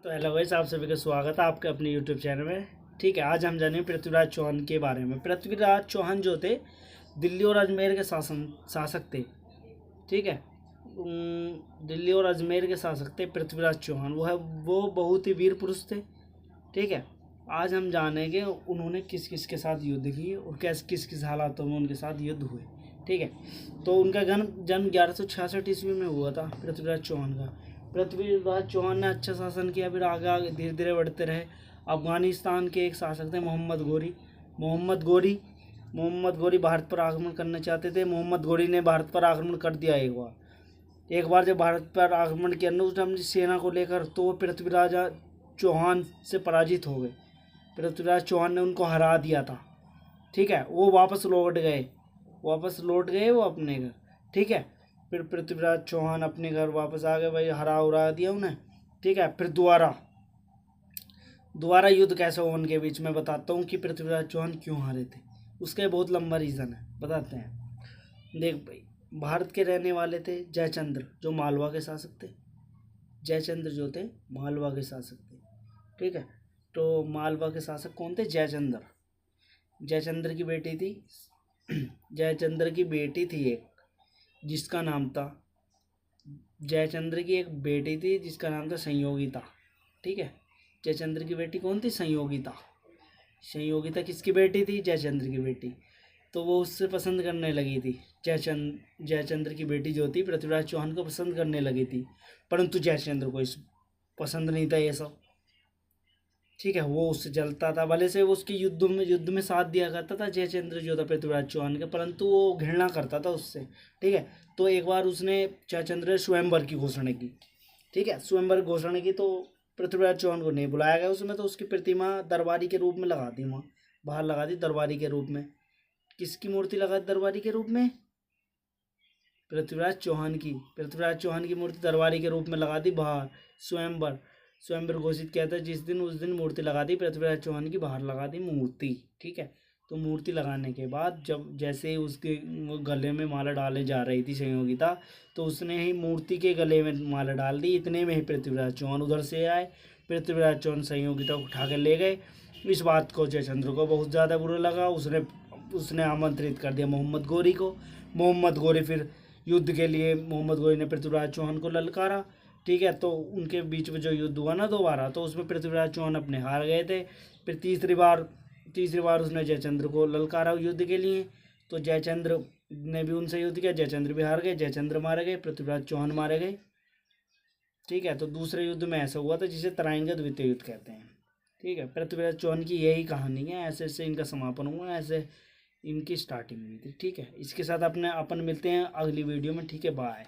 तो hello guys, आप सभी का स्वागत है आपके अपने यूट्यूब चैनल में। ठीक है, आज हम जानेंगे पृथ्वीराज चौहान के बारे में। पृथ्वीराज चौहान जो थे दिल्ली और अजमेर के शासक थे। ठीक है, दिल्ली और अजमेर के शासक थे पृथ्वीराज चौहान। वो बहुत ही वीर पुरुष थे। ठीक है, आज हम जानेंगे उन्होंने किस किस के साथ युद्ध किए और कैसे किस किस हालातों में उनके साथ युद्ध हुए। ठीक है, तो उनका जन्म 1166 ईस्वी में हुआ था पृथ्वीराज चौहान का। पृथ्वीराज चौहान ने अच्छा शासन किया, फिर आगे आगे धीरे धीरे बढ़ते रहे। अफगानिस्तान के एक शासक थे मोहम्मद गोरी भारत पर आक्रमण करना चाहते थे। मोहम्मद गोरी ने भारत पर आक्रमण कर दिया एक बार जब भारत पर आक्रमण किया उस टाइम सेना को लेकर, तो वो पृथ्वीराज चौहान से पराजित हो गए। पृथ्वीराज चौहान ने उनको हरा दिया था। ठीक है, वो वापस लौट गए वो अपने घर। ठीक है, फिर पृथ्वीराज चौहान अपने घर वापस आ गए, भाई हरा उड़ा दिया उन्हें। ठीक है, फिर दोबारा युद्ध कैसे हुआ उनके बीच में बताता हूँ कि पृथ्वीराज चौहान क्यों हारे थे। उसका बहुत लंबा रीज़न है, बताते हैं। देख भाई, भारत के रहने वाले थे जयचंद्र, जो मालवा के शासक थे। जयचंद्र जो थे मालवा के शासक थे। ठीक है, तो मालवा के शासक कौन थे? जयचंद्र की बेटी थी जयचंद्र की बेटी थी एक, जिसका नाम था जयचंद्र की एक बेटी थी जिसका नाम था संयोगिता। ठीक है, जयचंद्र की बेटी कौन थी? संयोगिता किसकी बेटी थी? जयचंद्र की बेटी। तो वो उससे पसंद करने लगी थी। जयचंद्र की बेटी जो थी पृथ्वीराज चौहान को पसंद करने लगी थी, परंतु जयचंद्र को इस पसंद नहीं था ये सब। ठीक है, वो उससे जलता था, भले से वो उसके युद्ध में साथ दिया करता था जयचंद्र जो था पृथ्वीराज चौहान के, परंतु वो घृणा करता था उससे। ठीक है, तो एक बार उसने जयचंद्र ने स्वयंवर की घोषणा की। ठीक है, स्वयंवर घोषणा की तो पृथ्वीराज चौहान को नहीं बुलाया गया उसमें, तो उसकी प्रतिमा दरबारी के रूप में लगा दी, वहाँ बाहर लगा दी दरबारी के रूप में। किसकी मूर्ति लगा दी दरबारी के रूप में? पृथ्वीराज चौहान की मूर्ति दरबारी के रूप में लगा दी बाहर। स्वयंवर घोषित किया था उस दिन मूर्ति लगा दी पृथ्वीराज चौहान की, बाहर लगा दी मूर्ति। ठीक है, तो मूर्ति लगाने के बाद जब जैसे उसके गले में माला डाले जा रही थी संयोगिता, तो उसने ही मूर्ति के गले में माला डाल दी। इतने में ही पृथ्वीराज चौहान उधर से आए। पृथ्वीराज चौहान संयोगिता को उठा कर ले गए। इस बात को जयचंद्र को बहुत ज़्यादा बुरा लगा। उसने आमंत्रित कर दिया मोहम्मद गोरी को। मोहम्मद गोरी ने पृथ्वीराज चौहान को ललकारा। ठीक है, तो उनके बीच में जो युद्ध हुआ ना दोबारा, तो उसमें पृथ्वीराज चौहान अपने हार गए थे। फिर तीसरी बार उसने जयचंद्र को ललकारा युद्ध के लिए, तो जयचंद्र ने भी उनसे युद्ध किया। जयचंद्र भी हार गए, जयचंद्र मारे गए, पृथ्वीराज चौहान मारे गए। ठीक है, तो दूसरे युद्ध में ऐसा हुआ था जिसे तराइन का द्वितीय युद्ध कहते हैं। ठीक है, पृथ्वीराज चौहान की यही कहानी है। ऐसे ऐसे इनका समापन हुआ, ऐसे इनकी स्टार्टिंग हुई थी। ठीक है, इसके साथ अपन मिलते हैं अगली वीडियो में। ठीक है, बाय।